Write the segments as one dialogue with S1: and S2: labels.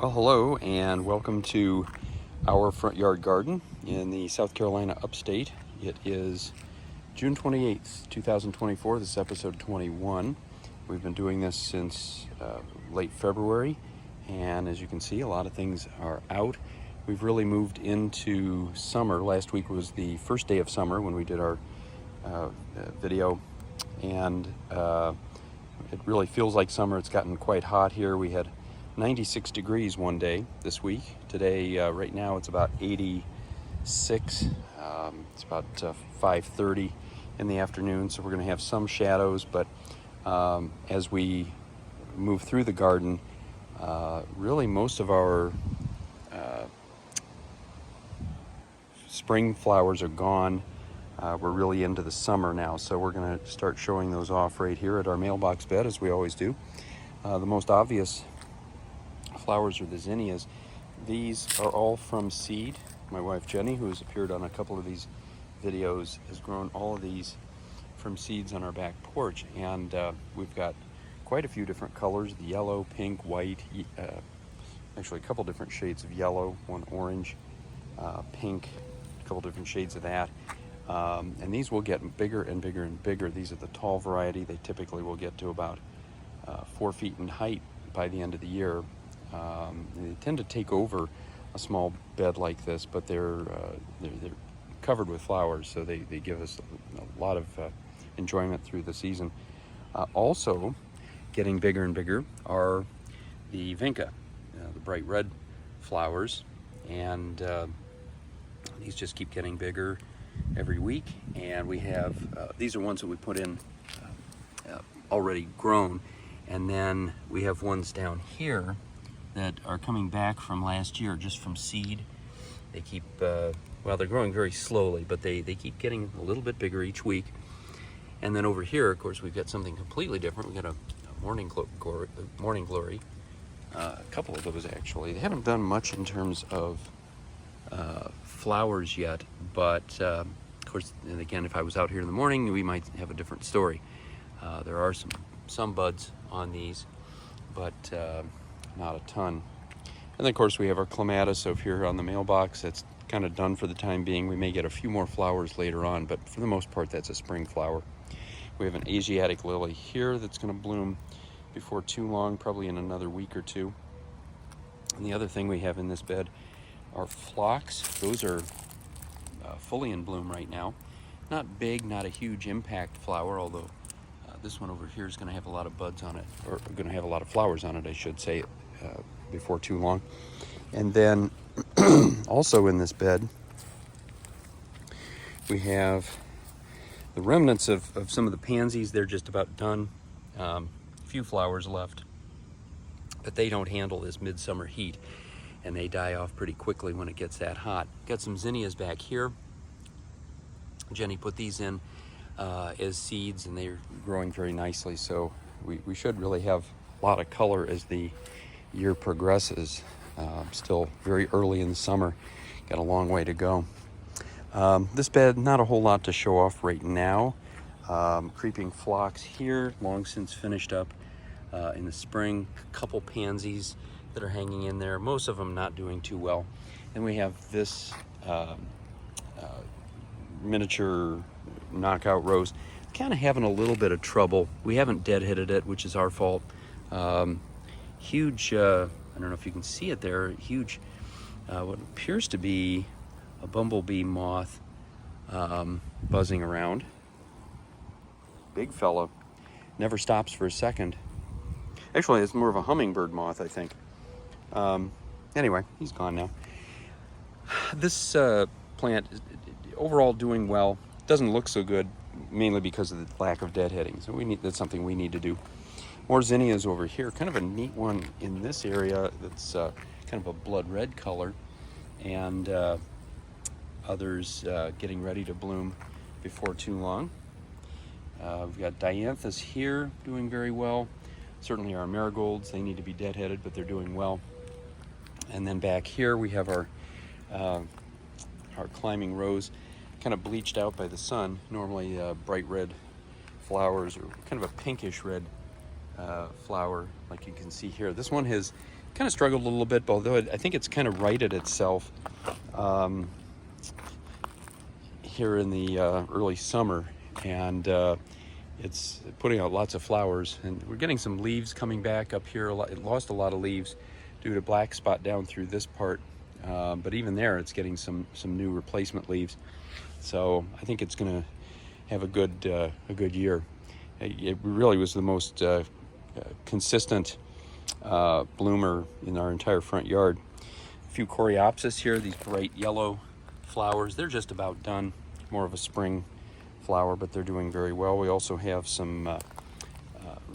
S1: Well, hello and welcome to our front yard garden in the South Carolina upstate. It is June 28th, 2024. This is episode 21. We've been doing this since late February, and as you can see, a lot of things are out. We've really moved into summer. Last week was the first day of summer when we did our video, and it really feels like summer. It's gotten quite hot here. We had 96 degrees one day this week. Today, right now, it's about 86. It's about 5:30 in the afternoon, so we're going to have some shadows, but as we move through the garden, really most of our spring flowers are gone. We're really into the summer now, so we're going to start showing those off right here at our mailbox bed, as we always do. The most obvious flowers are the zinnias. These are all from seed. My wife Jenny, who has appeared on a couple of these videos, has grown all of these from seeds on our back porch, and we've got quite a few different colors: the yellow, pink, white, actually a couple different shades of yellow, one orange, pink, a couple different shades of that. And these will get bigger and bigger and bigger. These are the tall variety. They typically will get to about 4 feet in height by the end of the year. They tend to take over a small bed like this, but they're covered with flowers, so they give us a lot of enjoyment through the season. Also, getting bigger and bigger are the vinca, the bright red flowers, and these just keep getting bigger every week. And we have these are ones that we put in already grown, and then we have ones down here that are coming back from last year, just from seed. They keep, well, they're growing very slowly, but they keep getting a little bit bigger each week. And then over here, of course, we've got something completely different. We've got a morning glory, a couple of those actually. They haven't done much in terms of flowers yet, but of course, and again, if I was out here in the morning, we might have a different story. There are some buds on these, but not a ton. And then of course we have our clematis over here on the mailbox. That's kind of done for the time being. We may get a few more flowers later on, but for the most part that's a spring flower. We have an Asiatic lily here that's going to bloom before too long, probably in another week or two. And the other thing we have in this bed are phlox. Those are fully in bloom right now. Not big, not a huge impact flower, although this one over here is going to have a lot of buds on it, or going to have a lot of flowers on it, I should say, before too long. And then also in this bed, we have the remnants of some of the pansies. They're just about done. A few flowers left, but they don't handle this midsummer heat, and they die off pretty quickly when it gets that hot. Got some zinnias back here. Jenny put these in as seeds, and they're growing very nicely, so we should really have a lot of color as the year progresses. Still very early in the summer, got a long way to go. This bed, not a whole lot to show off right now. Creeping phlox here, long since finished up in the spring. A couple pansies that are hanging in there, most of them not doing too well. Then we have this miniature knockout rose, kind of having a little bit of trouble. We haven't deadheaded it, which is our fault. Huge, I don't know if you can see it there, huge, what appears to be a bumblebee moth buzzing around. Big fella, never stops for a second. Actually, it's more of a hummingbird moth, I think. Anyway, he's gone now. This plant is overall doing well. Doesn't look so good, mainly because of the lack of deadheading. So that's something we need to do. More zinnias over here. Kind of a neat one in this area that's kind of a blood red color, and others getting ready to bloom before too long. We've got dianthus here doing very well. Certainly our marigolds, they need to be deadheaded, but they're doing well. And then back here we have our climbing rose, kind of bleached out by the sun. Normally bright red flowers, or kind of a pinkish red flower, like you can see here. This one has kind of struggled a little bit, although I think it's kind of righted itself here in the early summer, and it's putting out lots of flowers, and we're getting some leaves coming back up here. It lost a lot of leaves due to black spot down through this part, but even there it's getting some new replacement leaves. So I think it's going to have a good year. It really was the most consistent bloomer in our entire front yard. A few coreopsis here, these bright yellow flowers. They're just about done. More of a spring flower, but they're doing very well. We also have some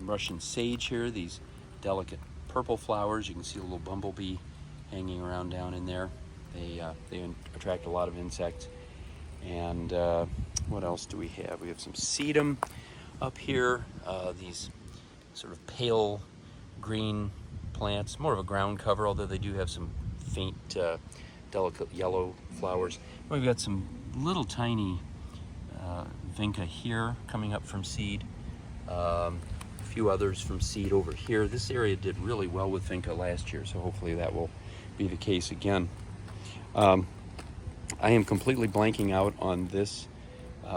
S1: Russian sage here, these delicate purple flowers. You can see a little bumblebee hanging around down in there. They attract a lot of insects. And what else do we have? We have some sedum up here, these sort of pale green plants, more of a ground cover, although they do have some faint delicate yellow flowers. We've got some little tiny vinca here coming up from seed, a few others from seed over here. This area did really well with vinca last year, so hopefully that will be the case again. I am completely blanking out on this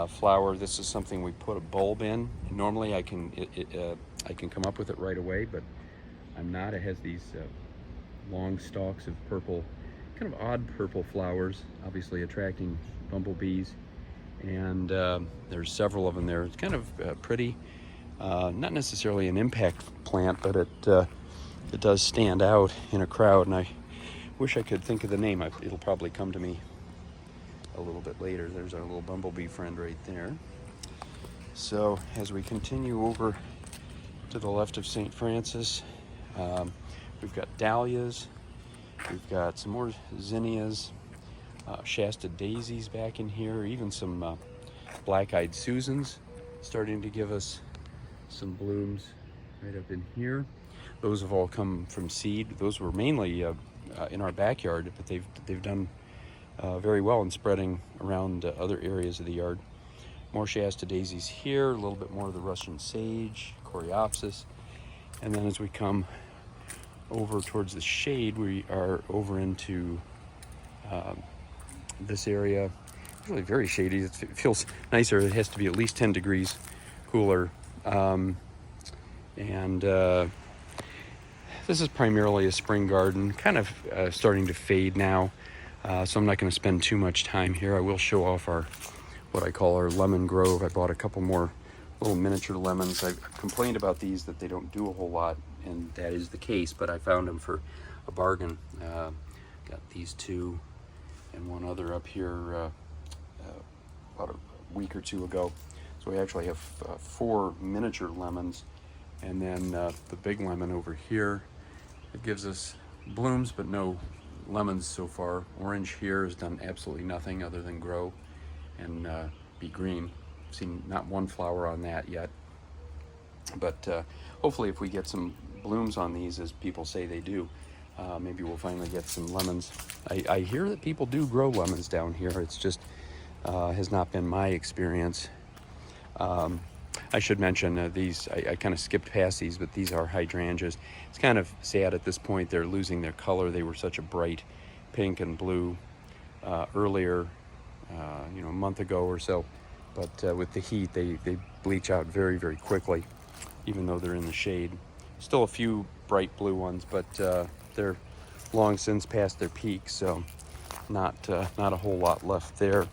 S1: flower. This is something we put a bulb in. Normally I can come up with it right away, but I'm not. It has these long stalks of purple, kind of odd purple flowers, obviously attracting bumblebees, and there's several of them there. It's kind of pretty, not necessarily an impact plant, but it does stand out in a crowd, and I wish I could think of the name. It'll probably come to me a little bit later. There's our little bumblebee friend right there. So as we continue over to the left of St. Francis, we've got dahlias, we've got some more zinnias, Shasta daisies back in here, even some black-eyed Susans starting to give us some blooms right up in here. Those have all come from seed. Those were mainly in our backyard, but they've done very well in spreading around other areas of the yard. More Shasta daisies here, a little bit more of the Russian sage, coreopsis, and then as we come over towards the shade, we are over into this area. It's really very shady. It feels nicer. It has to be at least 10 degrees cooler, and this is primarily a spring garden, kind of starting to fade now. So I'm not going to spend too much time here. I will show off what I call our lemon grove. I bought a couple more little miniature lemons. I've complained about these, that they don't do a whole lot, and that is the case, but I found them for a bargain. Got these two and one other up here about a week or two ago. So we actually have 4 miniature lemons, and then the big lemon over here. It gives us blooms, but no lemons so far. Orange here has done absolutely nothing other than grow and be green. I've seen not one flower on that yet, but hopefully if we get some blooms on these, as people say they do, maybe we'll finally get some lemons. I hear that people do grow lemons down here. It's just has not been my experience. I should mention these, I kind of skipped past these, but these are hydrangeas. It's kind of sad at this point. They're losing their color. They were such a bright pink and blue earlier, a month ago or so. But with the heat, they bleach out very, very quickly, even though they're in the shade. Still a few bright blue ones, but they're long since past their peak, so not a whole lot left there.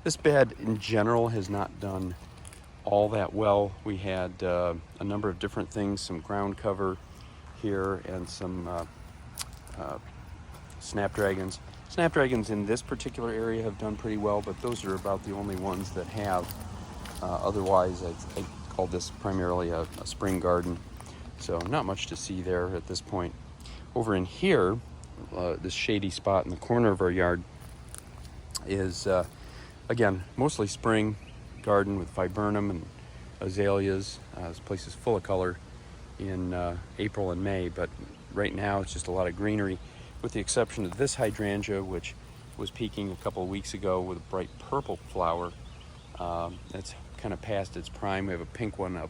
S1: This bed in general has not done all that well. We had a number of different things, some ground cover here and some snapdragons. Snapdragons in this particular area have done pretty well, but those are about the only ones that have. Otherwise, I call this primarily a spring garden, so not much to see there at this point. Over in here, this shady spot in the corner of our yard is, again, mostly spring garden with viburnum and azaleas. This place is full of color in April and May, but right now it's just a lot of greenery, with the exception of this hydrangea, which was peaking a couple of weeks ago with a bright purple flower. That's kind of past its prime. We have a pink one up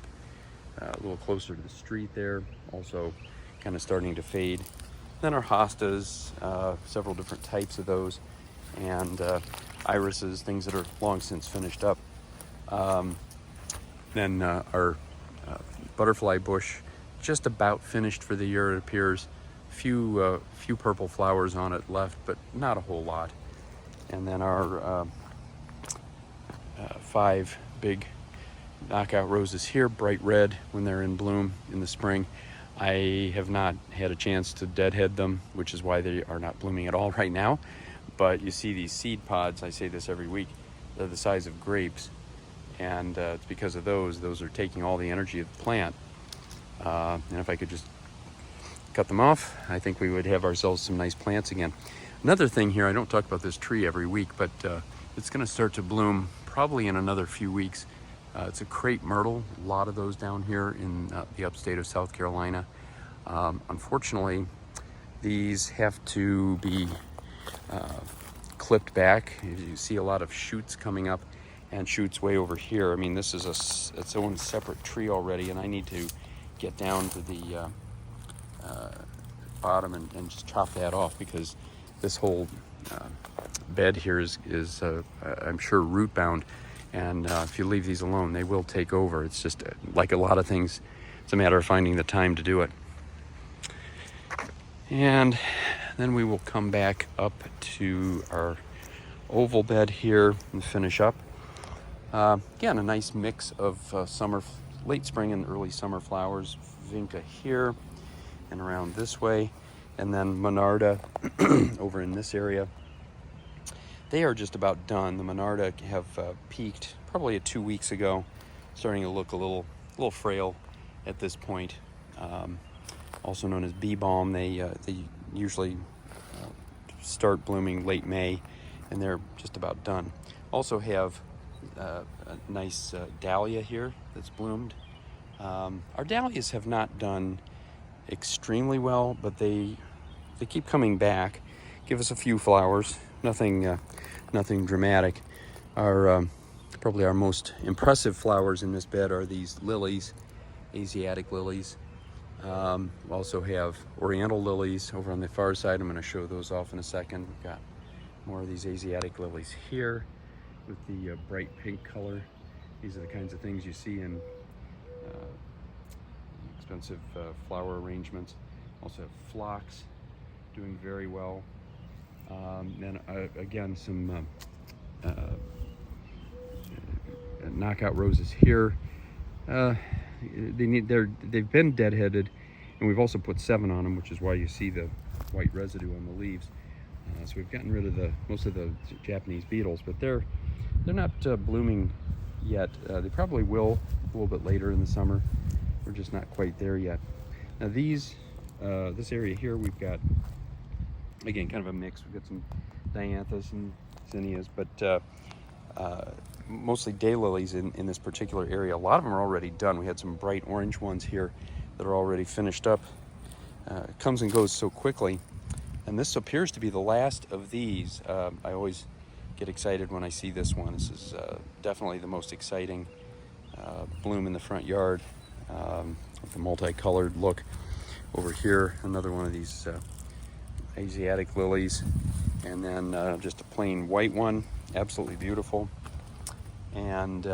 S1: a little closer to the street there, also kind of starting to fade. Then our hostas, several different types of those, and irises, things that are long since finished up. Then our butterfly bush, just about finished for the year, it appears. Few purple flowers on it left, but not a whole lot. And then our 5 big knockout roses here, bright red when they're in bloom in the spring. I have not had a chance to deadhead them, which is why they are not blooming at all right now. But you see these seed pods, I say this every week, they're the size of grapes. And it's because of those are taking all the energy of the plant. And if I could just cut them off, I think we would have ourselves some nice plants again. Another thing here, I don't talk about this tree every week, but it's going to start to bloom probably in another few weeks. It's a crepe myrtle, a lot of those down here in the upstate of South Carolina. Unfortunately, these have to be clipped back. You see a lot of shoots coming up and shoots way over here. I mean, this is its own separate tree already, and I need to get down to the bottom and just chop that off, because this whole bed here is I'm sure root bound. And if you leave these alone, they will take over. It's just like a lot of things, it's a matter of finding the time to do it. And then we will come back up to our oval bed here and finish up. Again, a nice mix of late spring and early summer flowers. Vinca here and around this way. And then Monarda over in this area. They are just about done. The Monarda have peaked probably 2 weeks ago, starting to look a little frail at this point. Also known as bee balm. They usually start blooming late May, and they're just about done. Also have a nice dahlia here that's bloomed. Our dahlias have not done extremely well, but they keep coming back. Give us a few flowers. Nothing dramatic. Probably our most impressive flowers in this bed are these lilies, Asiatic lilies. Also have oriental lilies over on the far side. I'm going to show those off in a second. We've got more of these Asiatic lilies here with the bright pink color. These are the kinds of things you see in expensive flower arrangements. Also have phlox doing very well. And again, some knockout roses here. They've been deadheaded, and we've also put 7 on them, which is why you see the white residue on the leaves. So we've gotten rid of most of the Japanese beetles, but they're not blooming yet. They probably will a little bit later in the summer. We're just not quite there yet. Now this area here, we've got, again, kind of a mix. We've got some dianthus and zinnias, but mostly daylilies in this particular area. A lot of them are already done. We had some bright orange ones here that are already finished up. It comes and goes so quickly. And this appears to be the last of these. I always get excited when I see this one. This is definitely the most exciting bloom in the front yard, with the multicolored look. Over here, another one of these Asiatic lilies, and then just a plain white one, absolutely beautiful. And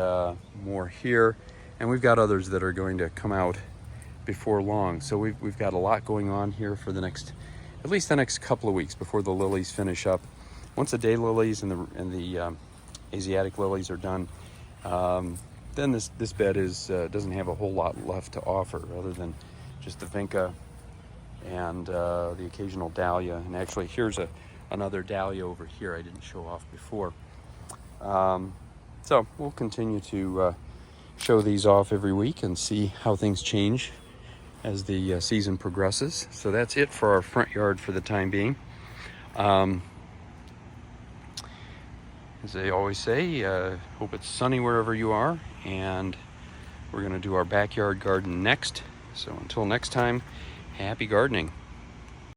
S1: more here, and we've got others that are going to come out before long. So we've got a lot going on here for at least the next couple of weeks before the lilies finish up. Once the daylilies and the Asiatic lilies are done, then this bed doesn't have a whole lot left to offer other than just the vinca and the occasional dahlia. And actually, here's another dahlia over here I didn't show off before. So we'll continue to show these off every week and see how things change as the season progresses. So that's it for our front yard for the time being. As they always say, hope it's sunny wherever you are, and we're going to do our backyard garden next. So until next time, happy gardening.